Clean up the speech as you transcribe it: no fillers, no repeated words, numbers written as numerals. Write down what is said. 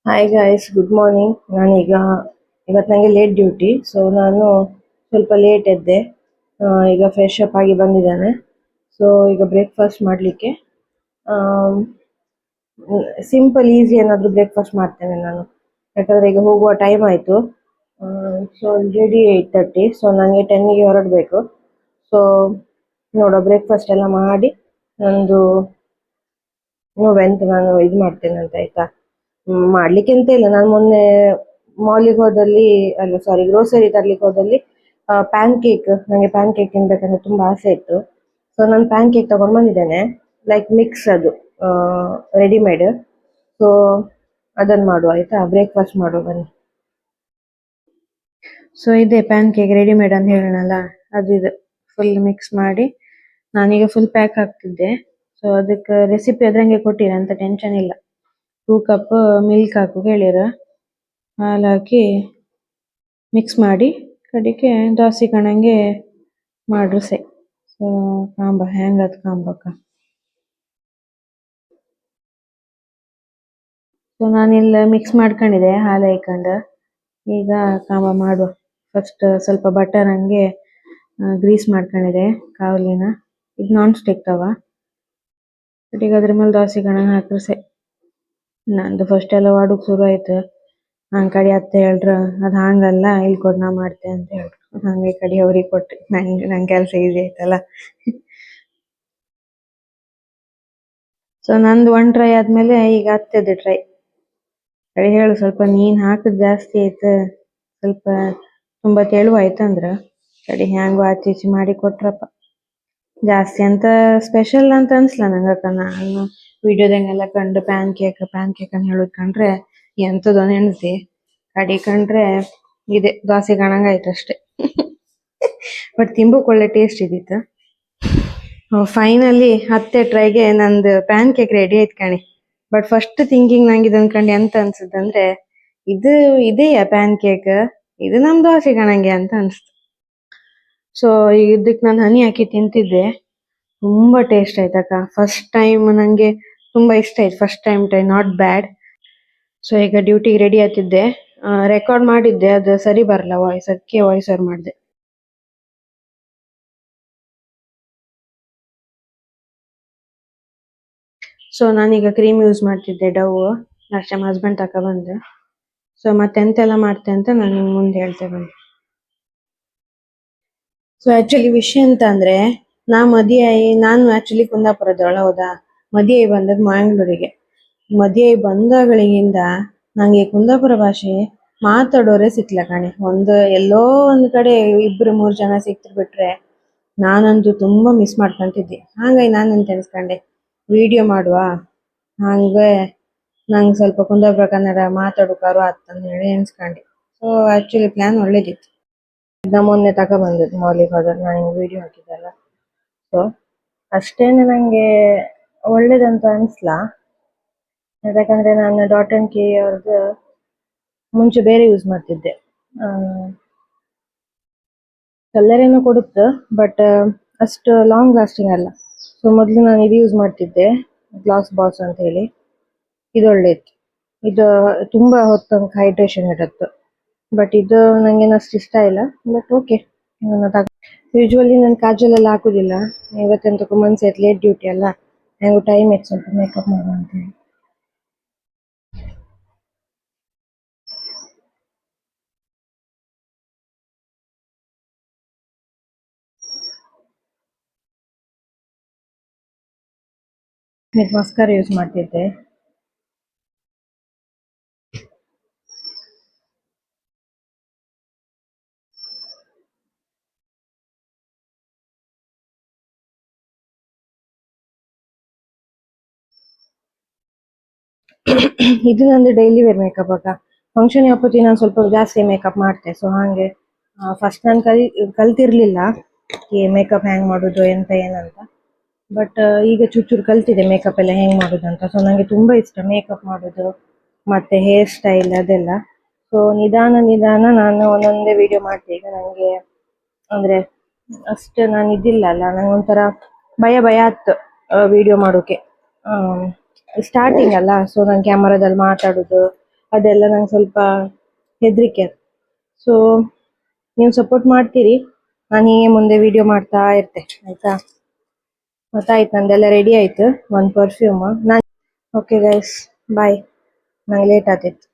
Hi guys, good morning. ಇವತ್ತು ನನಗೆ late duty, so ನಾನು ಸ್ವಲ್ಪ ಲೇಟ್ ಎದ್ದೆ. ಈಗ ಫ್ರೆಶ್ ಅಪ್ ಆಗಿ ಬಂದಿದ್ದೇನೆ. ಸೊ ಈಗ ಬ್ರೇಕ್ಫಾಸ್ಟ್ ಮಾಡಲಿಕ್ಕೆ ಸಿಂಪಲ್ ಈಸಿ ಏನಾದರೂ ಬ್ರೇಕ್ಫಾಸ್ಟ್ ಮಾಡ್ತೇನೆ ನಾನು, ಯಾಕಂದರೆ ಈಗ ಹೋಗುವ ಟೈಮ್ ಆಯಿತು. ಸೊ ಆಲ್ರೆಡಿ 8:30, ಸೊ ನನಗೆ 10ಗೆ ಹೊರಡಬೇಕು. ಸೊ ನೋಡೋ ಬ್ರೇಕ್ಫಾಸ್ಟ್ ಎಲ್ಲ ಮಾಡಿ ನಂದು ನೋವೆಂತ ನಾನು ಇದು ಮಾಡ್ತೇನೆ ಅಂತ, ಆಯಿತಾ? ಮಾಡ್ಲಿಕ್ಕೆ ಎಂತ ಇಲ್ಲ. ನಾನು ಮೊನ್ನೆ ಮಾಲಿಗೆ ಹೋದಲ್ಲಿ, ಅಲ್ಲ ಸಾರಿ, ಗ್ರೋಸರಿ ತರ್ಲಿಕ್ಕೆ ಹೋದಲ್ಲಿ ಪ್ಯಾನ್ ಕೇಕ್, ನನಗೆ ಪ್ಯಾನ್ ಕೇಕ್ ತಿನ್ಬೇಕಂದ್ರೆ ತುಂಬಾ ಆಸೆ ಇತ್ತು. ಸೊ ನಾನು ಪ್ಯಾನ್ ಕೇಕ್ ತಗೊಂಡು ಬಂದಿದ್ದೇನೆ, ಲೈಕ್ ಮಿಕ್ಸ್, ಅದು ರೆಡಿಮೇಡ್. ಸೊ ಅದನ್ನು ಮಾಡುವ, ಆಯ್ತಾ? ಬ್ರೇಕ್ಫಾಸ್ಟ್ ಮಾಡುವ ಬನ್ನಿ. ಸೊ ಇದೆ ಪ್ಯಾನ್ ಕೇಕ್ ರೆಡಿಮೇಡ್ ಅಂತ ಹೇಳೋಣಲ್ಲ, ಅದು ಇದು ಫುಲ್ ಮಿಕ್ಸ್ ಮಾಡಿ ನಾನೀಗ ಫುಲ್ ಪ್ಯಾಕ್ ಹಾಕ್ತಿದ್ದೆ. ಸೊ ಅದಕ್ಕೆ ರೆಸಿಪಿ ಅದ್ರಂಗೆ ಕೊಟ್ಟಿರ ಅಂತ ಟೆನ್ಷನ್ ಇಲ್ಲ. 2 ಕಪ್ ಮಿಲ್ಕ್ ಹಾಕು ಹೇಳಿರ, ಹಾಲು ಹಾಕಿ ಮಿಕ್ಸ್ ಮಾಡಿ ಕಡಿಕೆ ದೋಸೆ ಕಣಂಗೆ ಮಾಡ್ರು ಸೈ. ಸೊ ಕಾಂಬ ಹೆಂಗತ್ ಕಾಂಬಕ್ಕ. ಸೊ ನಾನಿಲ್ಲ ಮಿಕ್ಸ್ ಮಾಡ್ಕೊಂಡಿದ್ದೆ ಹಾಲು ಹಾಕೊಂಡು. ಈಗ ಕಾಂಬ ಮಾಡುವ. ಫಸ್ಟ್ ಸ್ವಲ್ಪ ಬಟರ್ ಹಂಗೆ ಗ್ರೀಸ್ ಮಾಡ್ಕೊಂಡಿದೆ ಕಾವಲಿನ. ಇದು ನಾನ್ ಸ್ಟಿಕ್ ತವ. ಈಗ ಅದ್ರ ಮೇಲೆ ದೋಸೆ ಕಣಂಗೆ ಹಾಕ್ರು ಸೈ. ನಂದು ಫಸ್ಟ್ ಎಲ್ಲ ವಾಡಕ್ ಶುರು ಆಯ್ತು. ಹಂಗೆ ಕಡಿ ಅತ್ತೆ ಹೇಳ್ರ, ಅದು ಹಂಗಲ್ಲ, ಇಲ್ಲಿ ಕೊಡ್ ನಾ ಮಾಡ್ತೆ ಅಂತ ಹೇಳ್ರು. ಹಂಗೆ ಕಡಿ ಅವ್ರಿಗೆ ಕೊಟ್ಟೆ. ನಂಗೆ ಕೆಲಸ ಈಸಿ ಆಯ್ತಲ್ಲ. ಸೊ ನಂದು 1 ಟ್ರೈ ಆದ್ಮೇಲೆ ಈಗ ಅತ್ತೆದು ಟ್ರೈ. ಕಡಿ ಹೇಳು, ಸ್ವಲ್ಪ ನೀನ್ ಹಾಕದ್ ಜಾಸ್ತಿ ಆಯ್ತು, ಸ್ವಲ್ಪ ತುಂಬಾ ತೆಳುವಾಯ್ತಂದ್ರ ಕಡಿ ಹ್ಯಾಂಗೋ ಆಚೆ ಈಚೆ ಮಾಡಿ ಕೊಟ್ರಪ್ಪ. ಜಾಸ್ತಿ ಅಂತ ಸ್ಪೆಷಲ್ ಅಂತ ಅನ್ಸ್ಲ ನಂಗಕ್ಕ. ನಾನು ವಿಡಿಯೋದಂಗೆಲ್ಲ ಕಂಡು ಪ್ಯಾನ್ ಕೇಕ್ ಅಂತ ಹೇಳೋದ್ ಕಂಡ್ರೆ ಎಂತದೋ ನೆನ್ಸಿ, ಕಡಿ ಕಂಡ್ರೆ ಇದೆ ದೋಸೆ ಕಾಣಂಗ ಆಯ್ತು ಅಷ್ಟೇ. ಬಟ್ ತಿಂಬಕ್ ಒಳ್ಳೆ ಟೇಸ್ಟ್ ಇದ್ದಿತ್ತು. ಫೈನಲಿ ಹತ್ತೆ ಟ್ರೈಗೆ ನಂದು ಪ್ಯಾನ್ ಕೇಕ್ ರೆಡಿ ಆಯ್ತು ಕಣಿ. ಬಟ್ ಫಸ್ಟ್ ಥಿಂಕಿಂಗ್ ನಂಗೆ ಇದನ್ ಕಂಡು ಎಂತ ಅನ್ಸುದಂದ್ರೆ, ಇದು ಇದೆಯಾ ಪ್ಯಾನ್ ಕೇಕ್, ಇದು ನಮ್ ದೋಸೆ ಕಾಣಂಗೆ ಅಂತ ಅನ್ಸ್ತು. ಸೊ ಇದಕ್ಕೆ ನಾನು ಹನಿ ಹಾಕಿ ತಿಂತಿದ್ದೆ, ತುಂಬಾ ಟೇಸ್ಟ್ ಆಯ್ತಕ್ಕ. ಫಸ್ಟ್ ಟೈಮ್ ನಂಗೆ ತುಂಬಾ ಇಷ್ಟ ಆಯ್ತು. First time try, not bad. So ಈಗ ಡ್ಯೂಟಿಗೆ ರೆಡಿ ಆಗ್ತಿದ್ದೆ. ರೆಕಾರ್ಡ್ ಮಾಡಿದ್ದೆ, ಅದು ಸರಿ ಬರಲ್ಲ ವಾಯ್ಸ್, ಅದಕ್ಕೆ ವಾಯ್ಸ್ ಓವರ್ ಮಾಡಿದೆ. ಸೊ ನಾನೀಗ ಕ್ರೀಮ್ ಯೂಸ್ ಮಾಡ್ತಿದ್ದೆ, ಡವ್. ಲಾಸ್ಟ್ ಟೈಮ್ ಹಸ್ಬೆಂಡ್ ತಕ ಬಂದೆ. ಸೊ ಮತ್ತೆ ಎಂತೆಲ್ಲ ಮಾಡ್ತೆ ಅಂತ ನಾನು ನಿಮ್ಗೆ ಮುಂದೆ ಹೇಳ್ತೇವೆ ಬನ್ನಿ. ಸೊ ಆಕ್ಚುಲಿ ವಿಷಯ ಎಂತ ಅಂದ್ರೆ, ನಾನು ಆಕ್ಚುಲಿ ಕುಂದಾಪುರದವಳ, ಹೌದಾ? ಮದುವೆ ಬಂದದ್ದು ಮ್ಯಾಂಗ್ಳೂರಿಗೆ. ಮದುವೆ ಬಂದಾಗಳಿಂದ ನಂಗೆ ಕುಂದಾಪುರ ಭಾಷೆ ಮಾತಾಡೋರೆ ಸಿಕ್ಲ ಕಣೆ. ಎಲ್ಲೋ ಒಂದು ಕಡೆ 2-3 ಜನ ಸಿಕ್ತಿರ್ಬಿಟ್ರೆ ನಾನಂತೂ ತುಂಬಾ ಮಿಸ್ ಮಾಡ್ಕೊಂತಿದ್ದೆ. ಹಾಗಾಗಿ ನಾನು ಎಂತ ಎಣಿಸ್ಕೊಂಡೆ, ವಿಡಿಯೋ ಮಾಡುವ, ಹಂಗೆ ನಂಗೆ ಸ್ವಲ್ಪ ಕುಂದಾಪುರ ಕನ್ನಡ ಮಾತಾಡೋಕಾರು ಅಂತಂದು ಹೇಳಿ ಎಣಿಸ್ಕೊಂಡೆ. ಸೊ ಆಕ್ಚುಲಿ ಪ್ಲಾನ್ ಒಳ್ಳೇದಿತ್ತು. ಮೊನ್ನೆ ತಕ ಬಂದದ್ದು ಮಾಲಿಗೆ ಹೋದಾಗ ನಾನು ವಿಡಿಯೋ ಹಾಕಿದ್ದಲ್ಲ. ಸೊ ಅಷ್ಟೇನೆ ನಂಗೆ ಒಳ್ಳೇದಂತ ಅನ್ಸ್ಲಾ. ಯಾಕಂದ್ರೆ ನಾನು ಡಾಟ್ ಅಂಡ್ ಕಿ ಅವ್ರದ್ದು ಮುಂಚೆ ಬೇರೆ ಯೂಸ್ ಮಾಡ್ತಿದ್ದೆ. ಕಲರ್ ಏನೋ ಕೊಡುತ್ತೆ, ಬಟ್ ಅಷ್ಟು ಲಾಂಗ್ ಲಾಸ್ಟಿಂಗ್ ಅಲ್ಲ. ಸೊ ಮೊದಲು ನಾನು ಇದು ಯೂಸ್ ಮಾಡ್ತಿದ್ದೆ, ಗ್ಲಾಸ್ ಬಾಸ್ ಅಂತ ಹೇಳಿ. ಇದು ಒಳ್ಳೆ ಇತ್ತು. ಇದು ತುಂಬಾ ಹೊತ್ತು ಹೈಡ್ರೇಷನ್ ಇರುತ್ತೆ. ಬಟ್ ಇದು ನಂಗೇನು ಅಷ್ಟು ಇಷ್ಟ ಇಲ್ಲ, ಬಟ್ ಓಕೆ. ಯೂಶ್ವಲಿ ನಾನು ಕಾಜಲ್ ಎಲ್ಲ ಹಾಕುದಿಲ್ಲ. ಇವತ್ತೆಂತಕ್ಕೂ ಮನ್ಸಾಯ್ತು, ಲೇಟ್ ಡ್ಯೂಟಿ ಅಲ್ಲ, ನಂಗೆ ಟೈಮ್ ಇತ್ತು ಸ್ವಲ್ಪ ಮೇಕಪ್ ಮಾಡುವ ಅಂತ ಹೇಳಿ. ಮಸ್ಕರ ಯೂಸ್ ಮಾಡ್ತಿದ್ದೆ. ಇದು ನಂದು ಡೈಲಿ ವೇರ್ ಮೇಕಪ್ ಅಕ್ಕ. ಫಂಕ್ಷನ್ ಯಾವತ್ತಿ ನಾನು ಸ್ವಲ್ಪ ಜಾಸ್ತಿ ಮೇಕಪ್ ಮಾಡ್ತೆ. ಸೊ ಹಾಗೆ ಫಸ್ಟ್ ನಾನು ಕಲ್ತಿರ್ಲಿಲ್ಲ ಈ ಮೇಕಪ್ ಹೆಂಗ್ ಮಾಡೋದು ಎಂತ ಏನಂತ. ಬಟ್ ಈಗ ಚೂರು ಕಲ್ತಿದೆ ಮೇಕಪ್ ಎಲ್ಲ ಹೆಂಗ್ ಮಾಡೋದು ಅಂತ. ಸೊ ನಂಗೆ ತುಂಬಾ ಇಷ್ಟ ಮೇಕಪ್ ಮಾಡೋದು ಮತ್ತೆ ಹೇರ್ ಸ್ಟೈಲ್ ಅದೆಲ್ಲ. ಸೊ ನಿಧಾನ ನಾನು ಒಂದೊಂದೇ ವಿಡಿಯೋ ಮಾಡ್ತೆ. ಈಗ ನಂಗೆ ಅಂದ್ರೆ ಅಷ್ಟು ನಾನು ಇದಿಲ್ಲ ಅಲ್ಲ, ನಂಗೆ ಒಂಥರ ಭಯ ಭಯ ಆಯ್ತು ವಿಡಿಯೋ ಮಾಡೋಕೆ. ಸ್ಟಾರ್ಟಿಂಗ್ ಅಲ್ಲ, ಸೊ ನಾನು ಕ್ಯಾಮರಾದಲ್ಲಿ ಮಾತಾಡೋದು ಅದೆಲ್ಲ ನಂಗೆ ಸ್ವಲ್ಪ ಹೆದರಿಕೆ. ಸೊ ನೀವು ಸಪೋರ್ಟ್ ಮಾಡ್ತೀರಿ, ನಾನು ಹೀಗೆ ಮುಂದೆ ವಿಡಿಯೋ ಮಾಡ್ತಾ ಇರ್ತೆ ಆಯ್ತಾ. ಗೊತ್ತಾಯ್ತು, ನಂದೆಲ್ಲ ರೆಡಿ ಆಯ್ತು. ಒಂದು ಪರ್ಫ್ಯೂಮ್ ನಾನು. ಓಕೆ ಗೈಸ್, ಬಾಯ್. ನಂಗೆ ಲೇಟ್ ಆಯ್ತಿತ್ತು.